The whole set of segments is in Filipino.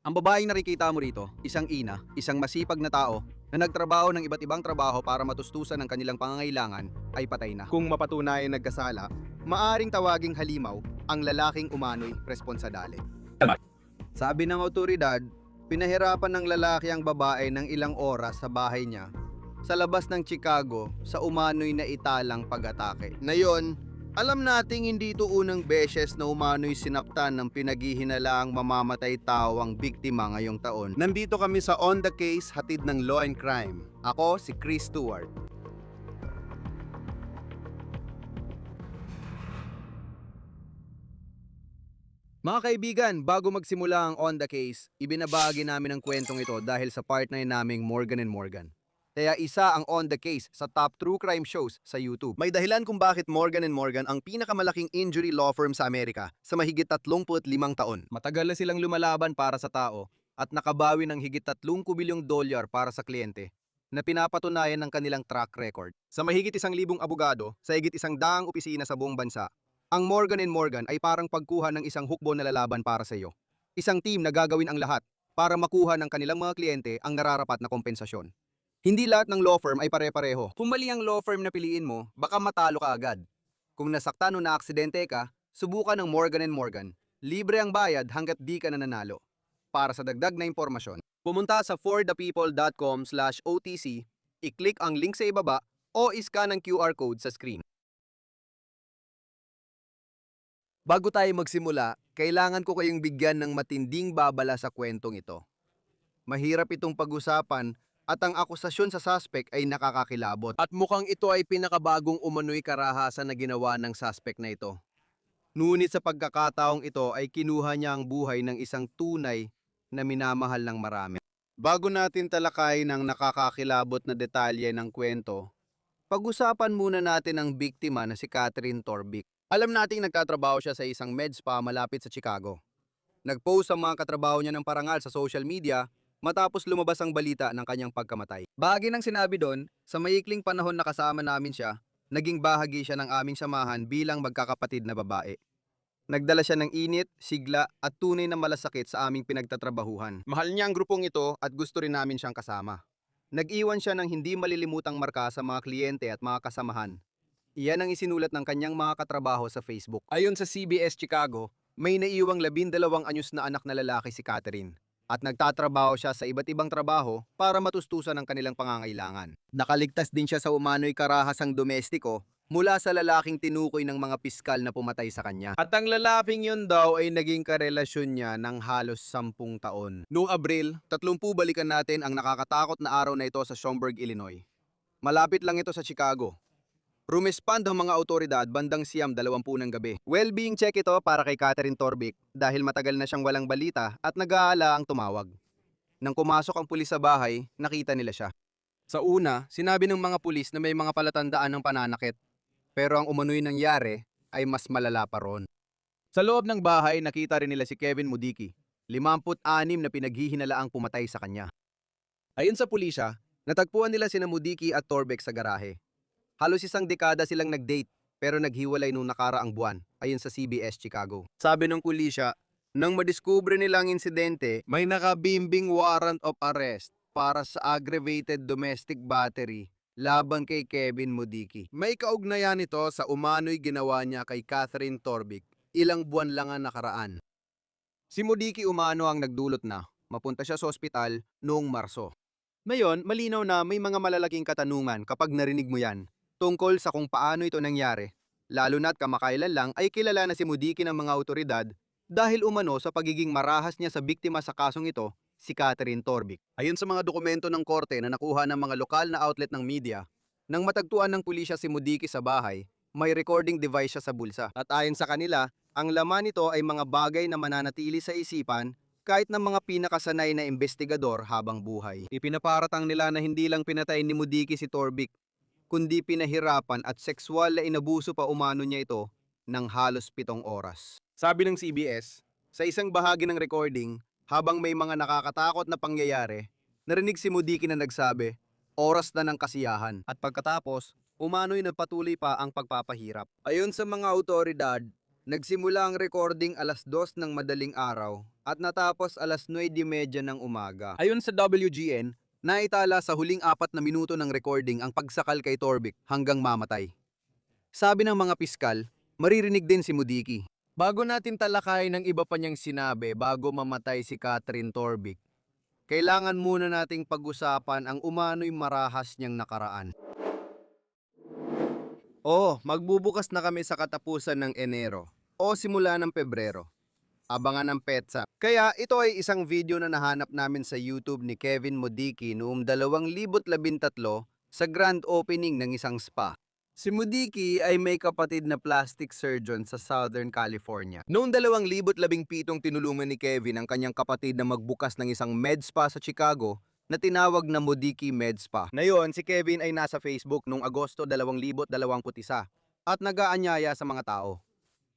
Ang babaeng nakikita mo rito, isang ina, isang masipag na tao na nagtrabaho ng iba't ibang trabaho para matustusan ang kanilang pangangailangan ay patay na. Kung mapatunayan nagkasala, maaring tawaging halimaw ang lalaking umano'y responsadale. Sabi ng otoridad, pinahirapan ng lalaki ang babae ng ilang oras sa bahay niya sa labas ng Chicago sa umano'y naitalang pag-atake. Ngayon, alam nating hindi ito unang beses na umano'y sinaktan ng pinaghihinalaang mamamatay tao ang biktima ngayong taon. Nandito kami sa On The Case, hatid ng Law and Crime. Ako si Chris Stewart. Mga kaibigan, bago magsimula ang On The Case, ibinabahagi namin ang kwentong ito dahil sa partner naming Morgan & Morgan. Kaya isa ang On The Case sa top true crime shows sa YouTube. May dahilan kung bakit Morgan & Morgan ang pinakamalaking injury law firm sa Amerika sa mahigit 35 taon. Matagal na silang lumalaban para sa tao at nakabawi ng higit 3 kubilyong dolyar para sa kliyente na pinapatunayan ng kanilang track record. Sa mahigit 1,000 abogado sa higit 100 opisina sa buong bansa, ang Morgan & Morgan ay parang pagkuha ng isang hukbo na lalaban para sa iyo. Isang team na gagawin ang lahat para makuha ng kanilang mga kliyente ang nararapat na kompensasyon. Hindi lahat ng law firm ay pare-pareho. Kung mali ang law firm na piliin mo, baka matalo ka agad. Kung nasaktan o naaksidente ka, subukan ng Morgan & Morgan. Libre ang bayad hanggat di ka nananalo. Para sa dagdag na impormasyon, pumunta sa forthepeople.com/OTC, i-click ang link sa ibaba o iscan ang QR code sa screen. Bago tayo magsimula, kailangan ko kayong bigyan ng matinding babala sa kwentong ito. Mahirap itong pag-usapan at ang akusasyon sa suspect ay nakakakilabot. At mukhang ito ay pinakabagong umano'y karahasan na ginawa ng suspect na ito. Ngunit sa pagkakataong ito ay kinuha niya ang buhay ng isang tunay na minamahal ng marami. Bago natin talakayin ang nakakakilabot na detalye ng kwento, pag-usapan muna natin ang biktima na si Catherine Torbic. Alam nating nagtatrabaho siya sa isang med spa malapit sa Chicago. Nag-post ang mga katrabaho niya ng parangal sa social media matapos lumabas ang balita ng kanyang pagkamatay. Bahagi ng sinabi doon, sa maikling panahon na kasama namin siya, naging bahagi siya ng aming samahan bilang magkakapatid na babae. Nagdala siya ng init, sigla at tunay na malasakit sa aming pinagtatrabahuhan. Mahal niya ang grupong ito at gusto rin namin siyang kasama. Nag-iwan siya ng hindi malilimutang marka sa mga kliyente at mga kasamahan. Iyan ang isinulat ng kanyang mga katrabaho sa Facebook. Ayon sa CBS Chicago, may naiwang 12 anyos na anak na lalaki si Catherine at nagtatrabaho siya sa iba't ibang trabaho para matustusan ang kanilang pangangailangan. Nakaligtas din siya sa umano'y karahasang domestiko mula sa lalaking tinukoy ng mga piskal na pumatay sa kanya. At ang lalaking yun daw ay naging karelasyon niya ng halos 10 taon. Noong Abril, 30 balikan natin ang nakakatakot na araw na ito sa Schaumburg, Illinois. Malapit lang ito sa Chicago. Rumespond ang mga otoridad bandang 20:20 ng gabi. Well-being check ito para kay Catherine Torbic dahil matagal na siyang walang balita at nag-aala ang tumawag. Nang pumasok ang pulis sa bahay, nakita nila siya. Sa una, sinabi ng mga pulis na may mga palatandaan ng pananakit, pero ang umano'y nangyari ay mas malala pa ron. Sa loob ng bahay, nakita rin nila si Kevin Mudiki, 56 na pinaghihinalaang pumatay sa kanya. Ayon sa pulisya, natagpuan nila sina Mudiki at Torbic sa garahe. Halos isang dekada silang nag-date pero naghiwalay nung nakaraang buwan, ayon sa CBS Chicago. Sabi ng pulisya, nang madiskubre nilang insidente, may nakabimbing warrant of arrest para sa aggravated domestic battery laban kay Kevin Mudiki. May kaugnayan ito sa umano'y ginawa niya kay Catherine Torbic ilang buwan lang ang nakaraan. Si Mudiki umano ang nagdulot na mapunta siya sa ospital noong Marso. Ngayon, malinaw na may mga malalaking katanungan kapag narinig mo yan tungkol sa kung paano ito nangyari, lalo na't kamakailan lang ay kilala na si Mudiki ng mga otoridad dahil umano sa pagiging marahas niya sa biktima sa kasong ito, si Catherine Torbic. Ayon sa mga dokumento ng korte na nakuha ng mga lokal na outlet ng media, nang matagpuan ng pulisya si Mudiki sa bahay, may recording device siya sa bulsa. At ayon sa kanila, ang laman nito ay mga bagay na mananatili sa isipan kahit ng mga pinakasanay na investigador habang buhay. Ipinaparatang nila na hindi lang pinatay ni Mudiki si Torbic, kundi pinahirapan at sexual na inabuso pa umano niya ito ng halos 7 oras. Sabi ng CBS, sa isang bahagi ng recording, habang may mga nakakatakot na pangyayari, narinig si Mudiki na nagsabi, oras na ng kasiyahan. At pagkatapos, umano'y nagpatuloy pa ang pagpapahirap. Ayon sa mga otoridad, Nagsimula ang recording alas 2 ng madaling araw at natapos alas 9:30 ng umaga. Ayon sa WGN, naitala sa huling 4 na minuto ng recording ang pagsakal kay Torvik hanggang mamatay. Sabi ng mga piskal, maririnig din si Mudiki. Bago natin talakayin ng iba pa niyang sinabi bago mamatay si Catherine Torvik, kailangan muna nating pag-usapan ang umano'y marahas niyang nakaraan. Magbubukas na kami sa katapusan ng Enero o simula ng Pebrero. Abangan ang petsa. Kaya ito ay isang video na nahanap namin sa YouTube ni Kevin Mudiki noong 2013 sa grand opening ng isang spa. Si Mudiki ay may kapatid na plastic surgeon sa Southern California. Noong 2017 tinulungan ni Kevin ang kanyang kapatid na magbukas ng isang med spa sa Chicago na tinawag na Mudiki Med Spa. Ngayon, si Kevin ay nasa Facebook noong Agosto 2021 at nag-aanyaya sa mga tao.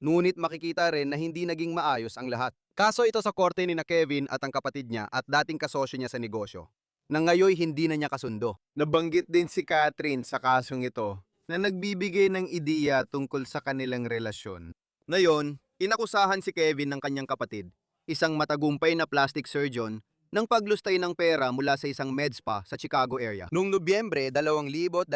Ngunit makikita rin na hindi naging maayos ang lahat. Kaso ito sa korte ni na Kevin at ang kapatid niya at dating kasosyo niya sa negosyo, na ngayon hindi na niya kasundo. Nabanggit din si Catherine sa kasong ito na nagbibigay ng ideya tungkol sa kanilang relasyon. Ngayon, inakusahan si Kevin ng kanyang kapatid, isang matagumpay na plastic surgeon, ng paglustay ng pera mula sa isang med spa sa Chicago area. Noong Nobyembre 2021,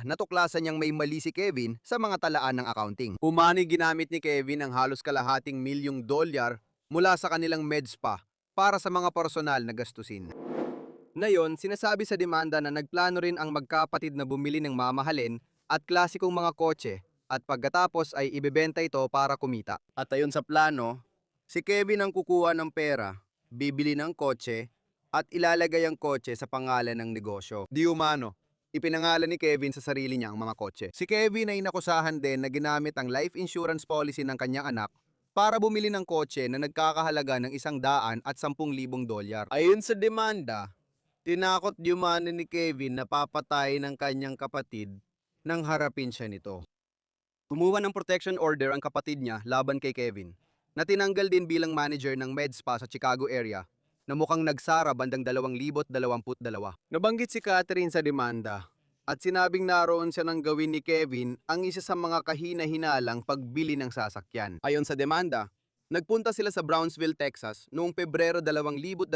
natuklasan niyang may mali si Kevin sa mga talaan ng accounting. Umani ginamit ni Kevin ang halos kalahating $1,000,000 mula sa kanilang med spa para sa mga personal na gastusin. Ngayon, sinasabi sa demanda na nagplano rin ang magkapatid na bumili ng mamahalin at klasikong mga kotse at pagkatapos ay ibebenta ito para kumita. At ayon sa plano, si Kevin ang kukuha ng pera, bibili ng kotse, at ilalagay ang kotse sa pangalan ng negosyo. Di umano, ipinangalan ni Kevin sa sarili niya ang mga kotse. Si Kevin ay nakusahan din na ginamit ang life insurance policy ng kanyang anak para bumili ng kotse na nagkakahalaga ng $110,000. Ayon sa demanda, tinakot di umano ni Kevin na papatay ng kanyang kapatid nang harapin siya nito. Kumuha ng protection order ang kapatid niya laban kay Kevin, na tinanggal din bilang manager ng med spa sa Chicago area na mukhang nagsara bandang 2022. Nabanggit si Catherine sa demanda at sinabing naroon siya nang gawin ni Kevin ang isa sa mga kahina-hinalang pagbili ng sasakyan. Ayon sa demanda, nagpunta sila sa Brownsville, Texas noong Pebrero 2021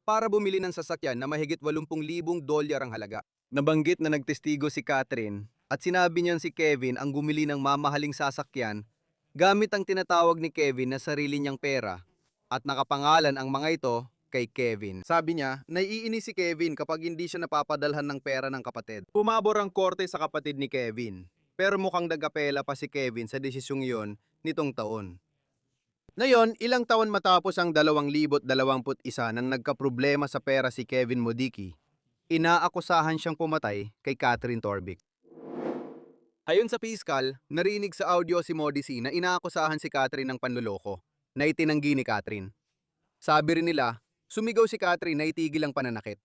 para bumili ng sasakyan na mahigit $80,000 ang halaga. Nabanggit na nagtestigo si Catherine at sinabi niyan si Kevin ang gumili ng mamahaling sasakyan gamit ang tinatawag ni Kevin na sarili niyang pera at nakapangalan ang mga ito kay Kevin. Sabi niya, naiinis si Kevin kapag hindi siya napapadalhan ng pera ng kapatid. Pumabor ang korte sa kapatid ni Kevin, pero mukhang nagapela pa si Kevin sa desisyong iyon nitong taon. Ngayon, ilang taon matapos ang 2021 nang nagkaproblema sa pera si Kevin Mudiki, inaakusahan siyang pumatay kay Catherine Torvik. Ayon sa piskal, narinig sa audio si Modisi na inaakusahan si Catherine ng panloloko na itinanggi ni Catherine. Sabi rin nila, sumigaw si Catherine na itigil ang pananakit.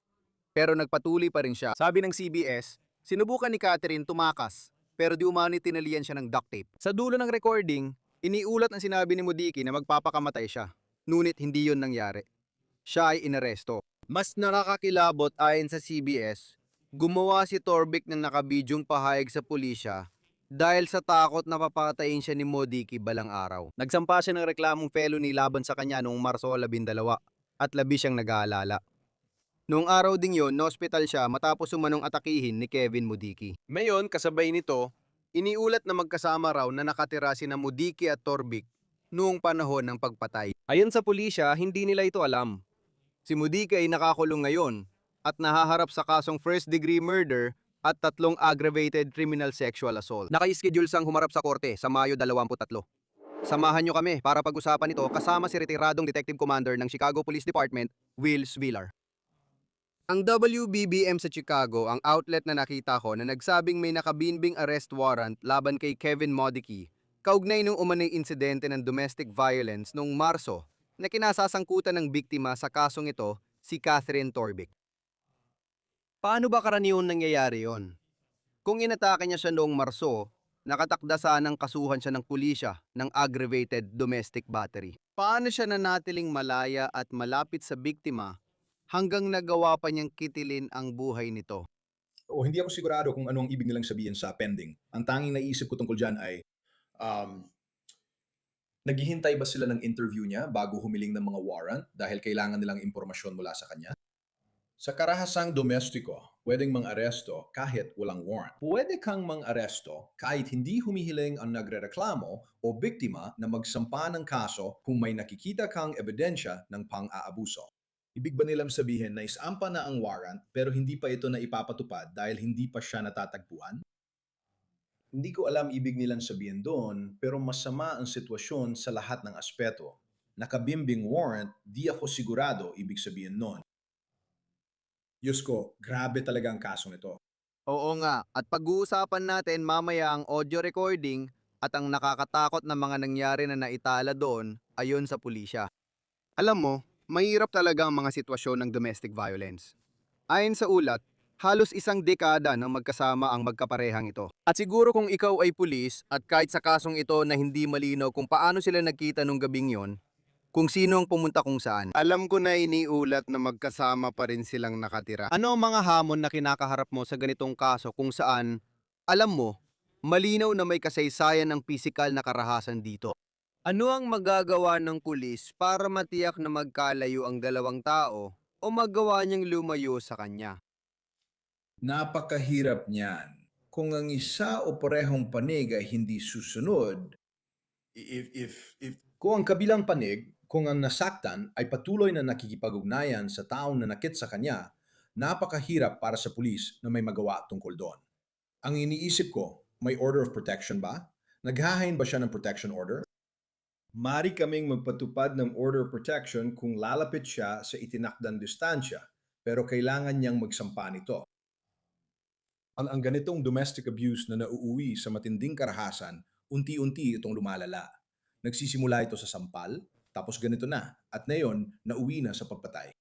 Pero nagpatuloy pa rin siya. Sabi ng CBS, sinubukan ni Catherine tumakas pero di umano tinalian siya ng duct tape. Sa dulo ng recording, iniulat ang sinabi ni Mudiki na magpapakamatay siya. Ngunit hindi yun nangyari. Siya ay inaresto. Mas nakakakilabot ayon sa CBS, gumawa si Torvik ng nakabidyong pahayag sa pulisya dahil sa takot na papatayin siya ni Mudiki balang araw. Nagsampa siya ng reklamong felony laban sa kanya noong Marso 12 at labis siyang nag-aalala. Noong araw ding yon, na-hospital siya matapos umanong atakihin ni Kevin Mudiki. Ngayon, kasabay nito, iniulat na magkasama raw na nakatira sina Mudiki at Torvik noong panahon ng pagpatay. Ayon sa pulisya, hindi nila ito alam. Si Mudiki ay nakakulong ngayon at nahaharap sa kasong first-degree murder at 3 aggravated criminal sexual assault. Naka-schedule sang humarap sa korte sa Mayo 23. Samahan nyo kami para pag-usapan ito kasama si retiradong Detective Commander ng Chicago Police Department, Will Svilar. Ang WBBM sa Chicago ang outlet na nakita ko na nagsabing may nakabinbing arrest warrant laban kay Kevin Mudiki kaugnay nung umanay insidente ng domestic violence noong Marso na kinasasangkutan ng biktima sa kasong ito, si Catherine Torvik. Paano ba karaniwan nangyayari yon? Kung inatake niya siya noong Marso, nakatakda sanang kasuhan siya ng pulisya ng aggravated domestic battery. Paano siya nanatiling malaya at malapit sa biktima hanggang nagawa pa niyang kitilin ang buhay nito? Hindi ako sigurado kung ano ang ibig nilang sabihin sa pending. Ang tanging naisip ko tungkol dyan ay Naghihintay ba sila ng interview niya bago humiling ng mga warrant dahil kailangan nilang impormasyon mula sa kanya? Sa karahasang domestiko, pwedeng mang-aresto kahit walang warrant. Pwede kang mang-aresto kahit hindi humihiling ang nagrereklamo o biktima na magsampa ng kaso kung may nakikita kang ebidensya ng pang-aabuso. Ibig ba nilang sabihin na isampa na ang warrant pero hindi pa ito na ipapatupad dahil hindi pa siya natatagpuan? Hindi ko alam ibig nilang sabihin doon, pero masama ang sitwasyon sa lahat ng aspeto. Nakabimbing warrant, di ako sigurado ibig sabihin noon. Diyos ko, grabe talaga ang kaso nito. Oo nga, at pag-uusapan natin mamaya ang audio recording at ang nakakatakot na mga nangyari na naitala doon ayon sa pulisya. Alam mo, mahirap talaga ang mga sitwasyon ng domestic violence. Ayon sa ulat, halos isang dekada nang magkasama ang magkaparehang ito. At siguro kung ikaw ay pulis at kahit sa kasong ito na hindi malinaw kung paano sila nagkita nung gabing yon, kung sino ang pumunta kung saan. Alam ko na iniulat na magkasama pa rin silang nakatira. Ano ang mga hamon na kinakaharap mo sa ganitong kaso kung saan, alam mo, malinaw na may kasaysayan ng pisikal na karahasan dito? Ano ang magagawa ng pulis para matiyak na magkalayo ang dalawang tao o magawa niyang lumayo sa kanya? Napakahirap niyan. Kung ang isa o parehong panig ay hindi susunod, kung ang kabilang panig, kung ang nasaktan ay patuloy na nakikipag-ugnayan sa taong nanakit sa kanya, napakahirap para sa pulis na may magawa tungkol doon. Ang iniisip ko, may order of protection ba? Naghahain ba siya ng protection order? Mari kaming magpatupad ng order of protection kung lalapit siya sa itinakdang distansya, pero kailangan niyang magsampa nito. Ang ganitong domestic abuse na nauuwi sa matinding karahasan, unti-unti itong lumalala. Nagsisimula ito sa sampal, tapos ganito na, at ngayon, nauwi na sa pagpatay.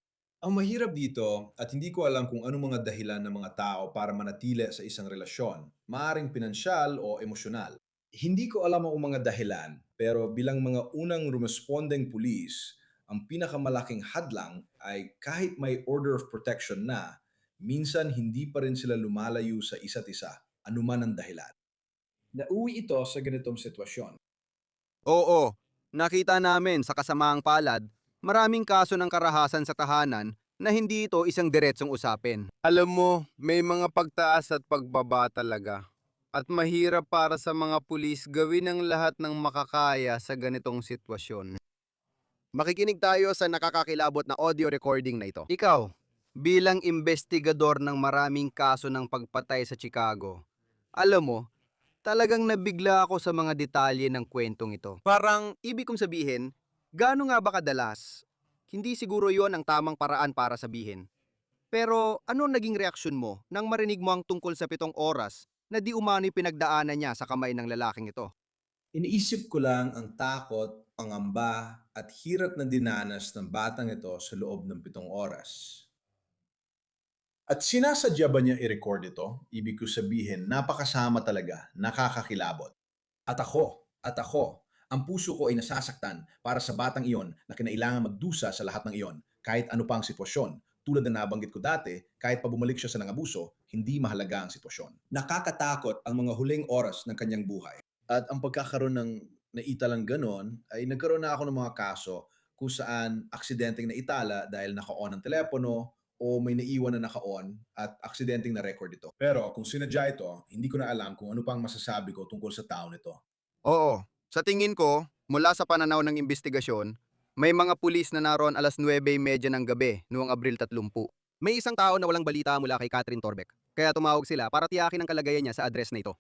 Ang mahirap dito, at hindi ko alam kung anong mga dahilan ng mga tao para manatili sa isang relasyon, maaring pinansyal o emosyonal. Hindi ko alam ang mga dahilan, pero bilang mga unang rumesponding pulis, ang pinakamalaking hadlang ay kahit may order of protection na, minsan hindi pa rin sila lumalayo sa isa't isa, anuman ang dahilan. Nauwi ito sa ganitong sitwasyon. Oo, nakita namin sa kasamaang palad, maraming kaso ng karahasan sa tahanan na hindi ito isang diretsong usapin. Alam mo, may mga pagtaas at pagbaba talaga. At mahirap para sa mga pulis gawin ang lahat ng makakaya sa ganitong sitwasyon. Makikinig tayo sa nakakakilabot na audio recording na ito. Ikaw, bilang investigador ng maraming kaso ng pagpatay sa Chicago, alam mo, talagang nabigla ako sa mga detalye ng kwentong ito. Parang, ibig kong sabihin, gaano nga ba kadalas? Hindi siguro yon ang tamang paraan para sabihin. Pero ano naging reaksyon mo nang marinig mo ang tungkol sa 7 oras na di umano'y pinagdaanan niya sa kamay ng lalaking ito? Iniisip ko lang ang takot, pangamba, at hirap na dinanas ng batang ito sa loob ng 7 oras. At sinasadya ba niya i-record ito? Ibig ko sabihin, napakasama talaga, nakakakilabot. At ako, ang puso ko ay nasasaktan para sa batang iyon na kinailangan magdusa sa lahat ng iyon, kahit ano pa ang sitwasyon. Tulad na nabanggit ko dati, kahit pa bumalik siya sa nangabuso, hindi mahalaga ang sitwasyon. Nakakatakot ang mga huling oras ng kanyang buhay. At ang pagkakaroon ng naitalang ganon, ay nagkaroon na ako ng mga kaso kung saan aksidenteng naitala dahil naka-on ang telepono, o may naiwan na naka-on at aksidenteng na-record ito. Pero kung sinadya ito, hindi ko na alam kung ano pang masasabi ko tungkol sa tao nito. Oo, sa tingin ko, mula sa pananaw ng investigasyon, may mga pulis na naroon 9:30 ng gabi noong Abril 30. May isang tao na walang balita mula kay Catherine Torbeck, kaya tumawag sila para tiyakin ang kalagayan niya sa address na ito.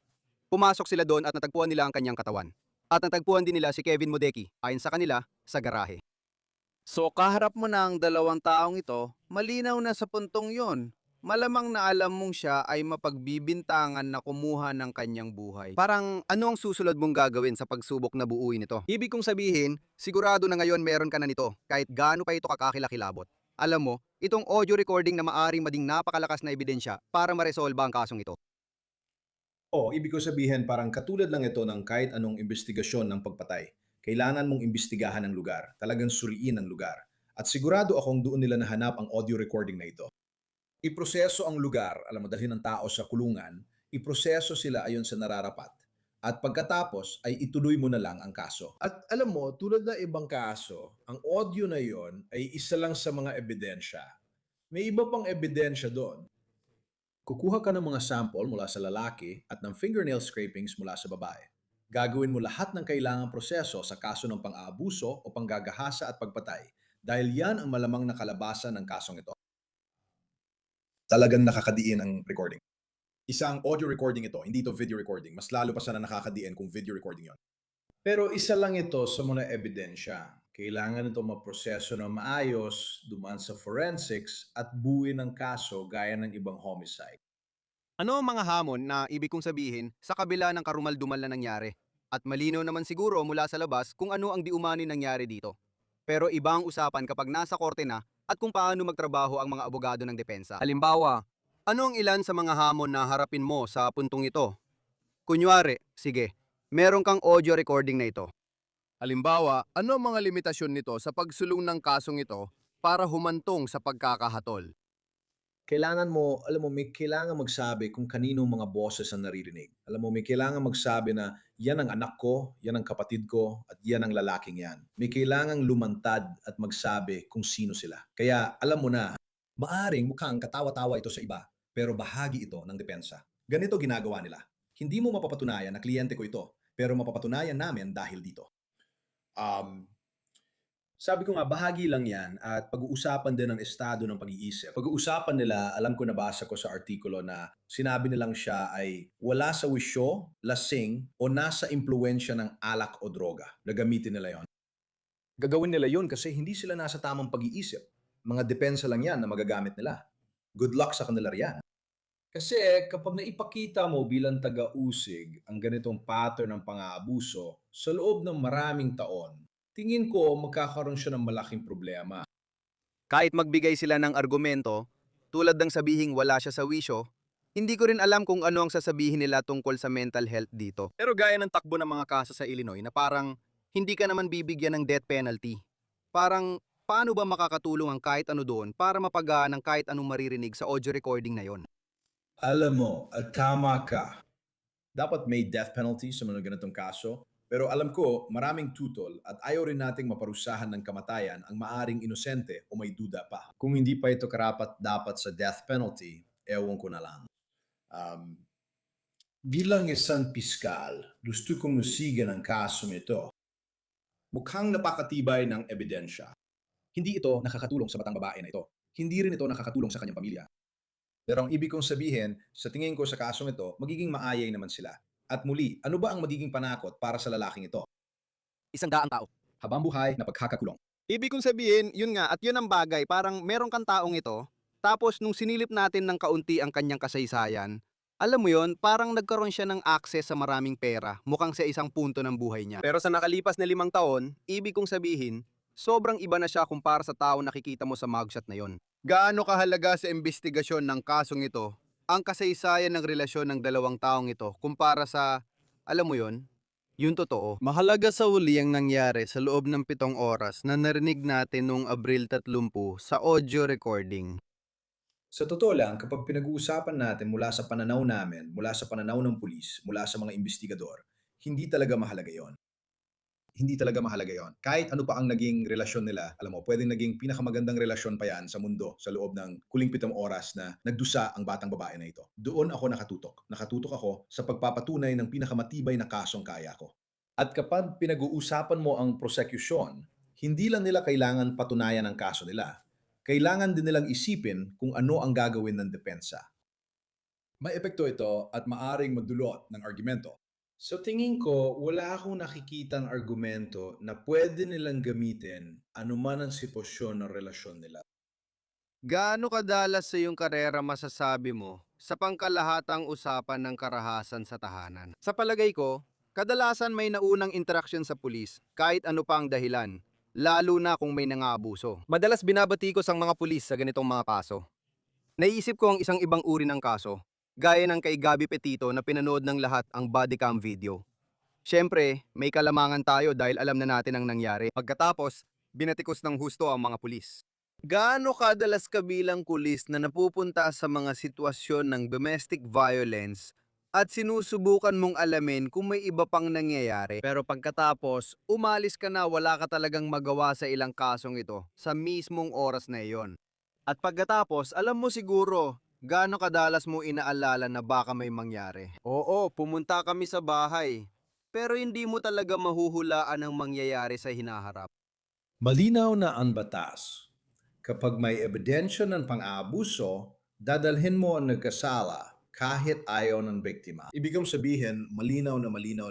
Pumasok sila doon at natagpuan nila ang kanyang katawan. At natagpuan din nila si Kevin Modeki, ayon sa kanila, sa garahe. So kaharap mo na ang dalawang taong ito, malinaw na sa puntong yon. Malamang na alam mong siya ay mapagbibintangan na kumuha ng kanyang buhay. Parang ano ang susunod mong gagawin sa pagsubok na buuin ito? Ibig kong sabihin, sigurado na ngayon meron ka na nito, kahit gaano pa ito kakakilakilabot. Alam mo, itong audio recording na maaring maging napakalakas na ebidensya para maresolba ang kasong ito. Ibig ko sabihin parang katulad lang ito ng kahit anong investigasyon ng pagpatay. Kailangan mong imbestigahan ang lugar, talagang suriin ang lugar. At sigurado akong doon nila nahanap ang audio recording na ito. Iproseso ang lugar, alam mo, dalhin ng tao sa kulungan, iproseso sila ayon sa nararapat. At pagkatapos ay ituloy mo na lang ang kaso. At alam mo, tulad ng ibang kaso, ang audio na yon ay isa lang sa mga ebidensya. May iba pang ebidensya doon. Kukuha ka ng mga sample mula sa lalaki at ng fingernail scrapings mula sa babae. Gagawin mo lahat ng kailangang proseso sa kaso ng pang-aabuso o panggagahasa at pagpatay dahil yan ang malamang na kalabasan ng kasong ito. Talagang nakakadiin ang recording. Isang audio recording ito, hindi ito video recording. Mas lalo pa sana nakakadiin kung video recording yon. Pero isa lang ito sa mga ebidensya. Kailangan ito maproseso ng maayos, dumaan sa forensics at buuin ng kaso gaya ng ibang homicide. Ano ang mga hamon na ibig kong sabihin sa kabila ng karumal-dumal na nangyari? At malinaw naman siguro mula sa labas kung ano ang di umani nangyari dito. Pero iba ang usapan kapag nasa korte na at kung paano magtrabaho ang mga abogado ng depensa. Halimbawa, ano ang ilan sa mga hamon na harapin mo sa puntong ito? Kunyari, sige, meron kang audio recording na ito. Halimbawa, ano ang mga limitasyon nito sa pagsulong ng kasong ito para humantong sa pagkakahatol? Kailangan mo, alam mo, may kailangan magsabi kung kanino mga boses ang naririnig. Alam mo, may kailangan magsabi na yan ang anak ko, yan ang kapatid ko, at yan ang lalaking yan. May kailangang lumantad at magsabi kung sino sila. Kaya alam mo na, maaring mukhang katawa-tawa ito sa iba, pero bahagi ito ng depensa. Ganito ginagawa nila. Hindi mo mapapatunayan na kliyente ko ito, pero mapapatunayan namin dahil dito. Sabi ko nga, bahagi lang yan at pag-uusapan din ng estado ng pag-iisip. Pag-uusapan nila, alam ko nabasa ko sa artikulo na sinabi nilang siya ay wala sa wisyo, lasing, o nasa impluensya ng alak o droga. Gagamitin nila yon. Gagawin nila yon kasi hindi sila nasa tamang pag-iisip. Mga depensa lang yan na magagamit nila. Good luck sa kanila riyan. Kasi kapag naipakita mo bilang taga-usig ang ganitong pattern ng pang-aabuso sa loob ng maraming taon, tingin ko magkakaroon siya ng malaking problema. Kahit magbigay sila ng argumento, tulad ng sabihing wala siya sa wisyo, hindi ko rin alam kung ano ang sasabihin nila tungkol sa mental health dito. Pero gaya ng takbo ng mga kaso sa Illinois na parang hindi ka naman bibigyan ng death penalty. Parang paano ba makakatulong ang kahit ano doon para mapagaan ang kahit anong maririnig sa audio recording na yon? Alam mo, at tama ka. Dapat may death penalty sa mga ganitong kaso, pero alam ko maraming tutol at ayaw rin nating maparusahan ng kamatayan ang maaring inosente o may duda pa. Kung hindi pa ito karapat dapat sa death penalty, ewan ko na lang. Bilang isang piskal, gusto kong musigan ang kaso nito. Mukhang napakatibay ng ebidensya. Hindi ito nakakatulong sa batang babae na ito. Hindi rin ito nakakatulong sa kanyang pamilya. Pero ang ibig kong sabihin, sa tingin ko sa kasong ito, magiging maayay naman sila. At muli, ano ba ang magiging panakot para sa lalaking ito? 100 tao. Habang buhay na pagkakakulong. Ibig kong sabihin, yun nga, at yun ang bagay, parang meron kang taong ito, tapos nung sinilip natin ng kaunti ang kanyang kasaysayan, alam mo yon, parang nagkaroon siya ng access sa maraming pera, mukhang sa isang punto ng buhay niya. Pero sa nakalipas na 5 taon, ibig kong sabihin, sobrang iba na siya kumpara sa tao nakikita mo sa mugshot na yon. Gaano kahalaga sa investigasyon ng kasong ito ang kasaysayan ng relasyon ng dalawang taong ito kumpara sa, alam mo yon, yung totoo. Mahalaga sa uli ang nangyari sa loob ng 7 oras na narinig natin noong Abril 30 sa audio recording. Sa totoo lang, kapag pinag-uusapan natin mula sa pananaw namin, mula sa pananaw ng pulis, mula sa mga investigador, hindi talaga mahalaga yon. Hindi talaga mahalaga yon. Kahit ano pa ang naging relasyon nila, alam mo, pwedeng naging pinakamagandang relasyon pa yan sa mundo sa loob ng huling 7 oras na nagdusa ang batang babae na ito. Doon ako nakatutok. Nakatutok ako sa pagpapatunay ng pinakamatibay na kasong kaya ko. At kapag pinag-uusapan mo ang prosecution, hindi lang nila kailangan patunayan ang kaso nila. Kailangan din nilang isipin kung ano ang gagawin ng depensa. May epekto ito at maaring madulot ng argumento. So tingin ko, wala akong nakikitang argumento na pwede nilang gamitin anuman ang sitwasyon ng relasyon nila. Gaano kadalas sa iyong karera masasabi mo sa pangkalahatang usapan ng karahasan sa tahanan? Sa palagay ko, kadalasan may naunang interaksyon sa pulis kahit ano pa ang dahilan, lalo na kung may nangaabuso. Madalas binabatikos ang mga pulis sa ganitong mga kaso. Naisip ko ang isang ibang uri ng kaso, gaya ng kay Gabby Petito na pinanood ng lahat ang body cam video. Siyempre, may kalamangan tayo dahil alam na natin ang nangyari. Pagkatapos, binatikos ng husto ang mga pulis. Gaano kadalas ka bilang pulis na napupunta sa mga sitwasyon ng domestic violence at sinusubukan mong alamin kung may iba pang nangyayari. Pero pagkatapos, umalis ka na, wala ka talagang magawa sa ilang kasong ito sa mismong oras na iyon. At pagkatapos, alam mo siguro, gaano kadalas mo inaalala na baka may mangyari. Oo, pumunta kami sa bahay. Pero hindi mo talaga mahuhulaan ang mangyayari sa hinaharap. Malinaw na ang batas. Kapag may ebidensya ng pang-aabuso, dadalhin mo ang nagkasala kahit ayaw ng biktima. Ibig kong sabihin, malinaw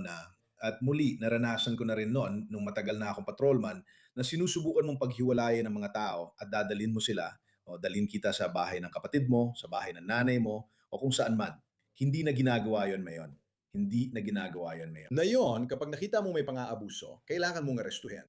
na. At muli, naranasan ko na rin noon, nung matagal na akong patrolman, na sinusubukan mong paghiwalayan ng mga tao at dadalhin mo sila o dalhin kita sa bahay ng kapatid mo, sa bahay ng nanay mo, o kung saan man. Hindi na ginagawa yon mayon. Hindi na ginagawa yon mayon. Ngayon, kapag nakita mo may pang-aabuso, kailangan mong arestuhin.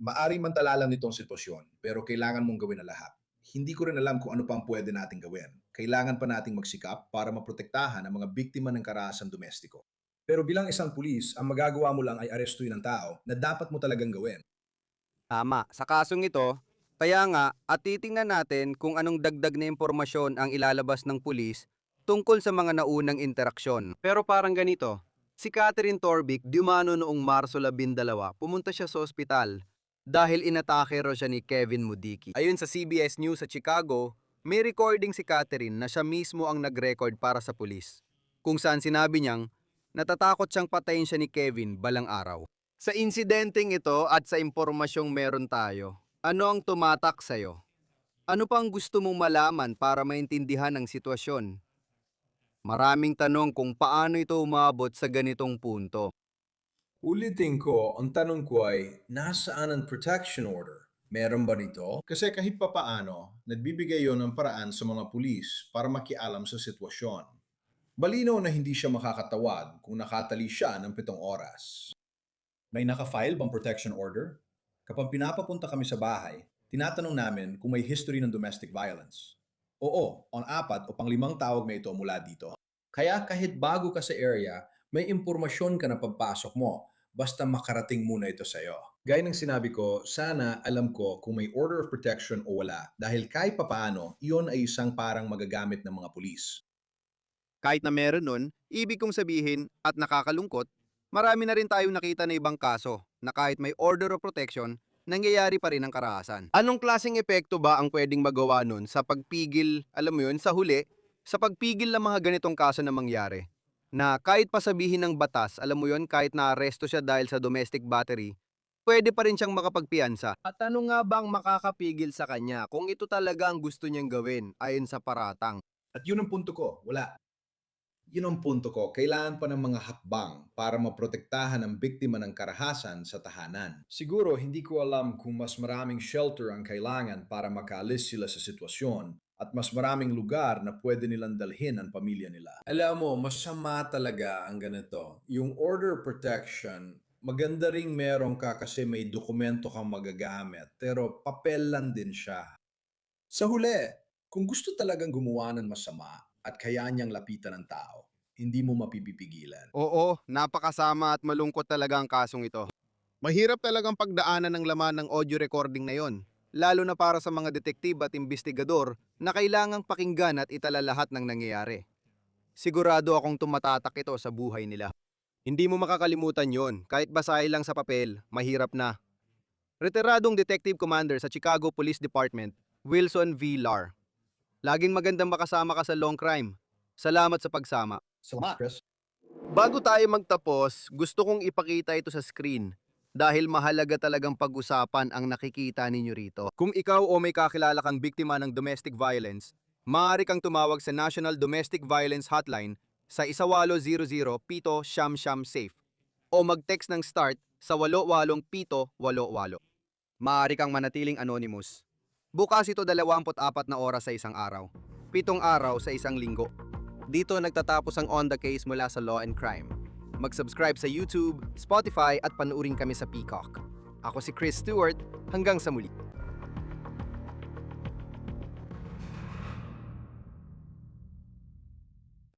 Maari man talalang nitong sitwasyon, pero kailangan mong gawin ang lahat. Hindi ko rin alam kung ano pa ang pwede nating gawin. Kailangan pa nating magsikap para maprotektahan ang mga biktima ng karahasan domestiko. Pero bilang isang pulis, ang magagawa mo lang ay arestuin ang tao na dapat mo talagang gawin. Tama, sa kasong ito, kaya nga at titingnan natin kung anong dagdag na impormasyon ang ilalabas ng pulis tungkol sa mga naunang interaksyon. Pero parang ganito, si Catherine Torbic dumano noong Marso 12, pumunta siya sa ospital dahil inatake raw siya ni Kevin Mudiki. Ayon sa CBS News sa Chicago, may recording si Catherine na siya mismo ang nag-record para sa pulis, kung saan sinabi niyang natatakot siyang patayin siya ni Kevin balang araw. Sa insidenteng ito at sa impormasyong meron tayo, ano ang tumatak sa'yo? Ano pang gusto mong malaman para maintindihan ang sitwasyon? Maraming tanong kung paano ito umabot sa ganitong punto. Ulitin ko, ang tanong ko ay, nasaan ang protection order? Meron ba nito? Kasi kahit papaano, nagbibigay yon ng paraan sa mga pulis para makialam sa sitwasyon. Balinaw na hindi siya makakatawag kung nakatali siya ng 7 oras. May naka-file bang protection order? Kapag pinapapunta kami sa bahay, tinatanong namin kung may history ng domestic violence. Oo, on 4 o 5 tawag na ito mula dito. Kaya kahit bago ka sa area, may impormasyon ka na pagpasok mo, basta makarating muna ito sa'yo. Gaya ng sinabi ko, sana alam ko kung may order of protection o wala dahil kahit papaano, iyon ay isang parang magagamit ng mga pulis. Kahit na meron nun, ibig kong sabihin at nakakalungkot, marami na rin tayong nakita na ibang kaso na kahit may order of protection, nangyayari pa rin ang karahasan. Anong klaseng epekto ba ang pwedeng magawa nun sa pagpigil, alam mo yun, sa huli, sa pagpigil ng mga ganitong kaso na mangyari? Na kahit pasabihin ng batas, alam mo yun, kahit na-aresto siya dahil sa domestic battery, pwede pa rin siyang makapagpiyansa. At ano nga bang makakapigil sa kanya kung ito talaga ang gusto niyang gawin ayon sa paratang? At yun ang punto ko, wala. Yun ang punto ko, kailangan pa ng mga hakbang para maprotektahan ang biktima ng karahasan sa tahanan. Siguro hindi ko alam kung mas maraming shelter ang kailangan para makaalis sila sa sitwasyon at mas maraming lugar na pwede nilang dalhin ang pamilya nila. Alam mo, masama talaga ang ganito. Yung order of protection, maganda ring meron ka kasi may dokumento kang magagamit, pero papel lang din siya. Sa huli, kung gusto talagang gumawa ng masama at kaya niyang lapitan ng tao, hindi mo mapipigilan. Oo, napakasama at malungkot talaga ang kasong ito. Mahirap talagang pagdaanan ng laman ng audio recording na yon, lalo na para sa mga detektib at investigador na kailangang pakinggan at itala lahat ng nangyayari. Sigurado akong tumatatak ito sa buhay nila. Hindi mo makakalimutan yon, kahit basahin lang sa papel, mahirap na. Retiradong Detective Commander sa Chicago Police Department, Wilson V. Lar. Laging magandang makasama ka sa Long Crime. Salamat sa pagsama. Salamat, Chris. Bago tayo magtapos, gusto kong ipakita ito sa screen dahil mahalaga talagang pag-usapan ang nakikita ninyo rito. Kung ikaw o may kakilala kang biktima ng domestic violence, maaari kang tumawag sa National Domestic Violence Hotline sa 1800-788-SAFE o mag-text ng START sa 88788. Maaari kang manatiling anonymous. Bukas ito 24 na oras sa isang araw, 7 araw sa isang linggo. Dito nagtatapos ang On The Case mula sa Law and Crime. Mag-subscribe sa YouTube, Spotify at panuurin kami sa Peacock. Ako si Chris Stewart, hanggang sa muli.